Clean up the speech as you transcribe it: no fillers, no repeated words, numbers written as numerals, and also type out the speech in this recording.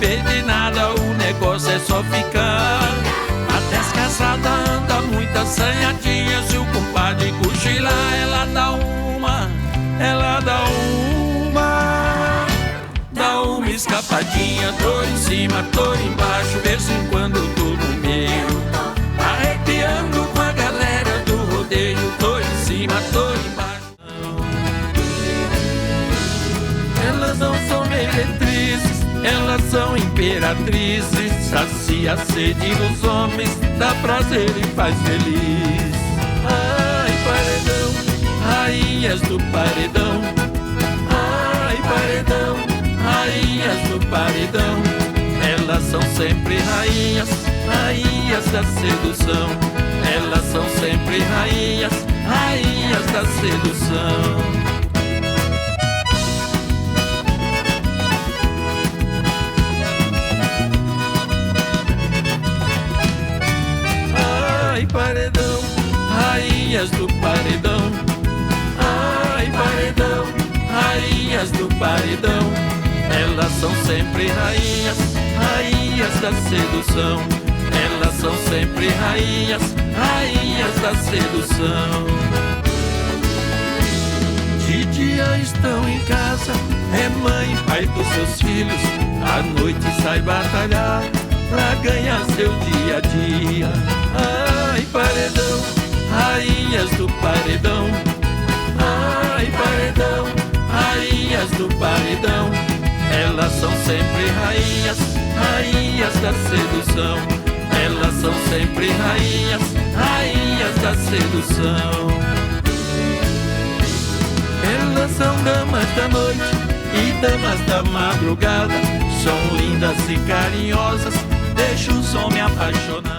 perde nada, o negócio é só ficar. Até as casadas andam muito assanhadinhas. Se o compadre cochilar, ela dá uma escapadinha. Tô em cima, tô embaixo, vez em quando tô no meio, arrepiando com a galera do rodeio. Tô em cima, tô embaixo. Elas não são meretrizes, elas são imperatrizes. Sacia a sede dos homens, dá prazer e faz feliz. Ai, paredão, rainhas do paredão. Ai, paredão, rainhas do paredão. Elas são sempre rainhas, rainhas da sedução. Elas são sempre rainhas, rainhas da sedução. Ai, paredão, rainhas do paredão. Ai, paredão, rainhas do paredão. Elas são sempre rainhas, rainhas da sedução. Elas são sempre rainhas, rainhas da sedução. De dia estão em casa, é mãe e pai dos seus filhos. À noite sai batalhar pra ganhar seu dia a dia. Ai, paredão, rainhas do paredão. Ai, paredão, rainhas do paredão. Elas são sempre rainhas, rainhas da sedução. Elas são sempre rainhas, rainhas da sedução. Elas são damas da noite e damas da madrugada. São lindas e carinhosas, deixa os homens apaixonar.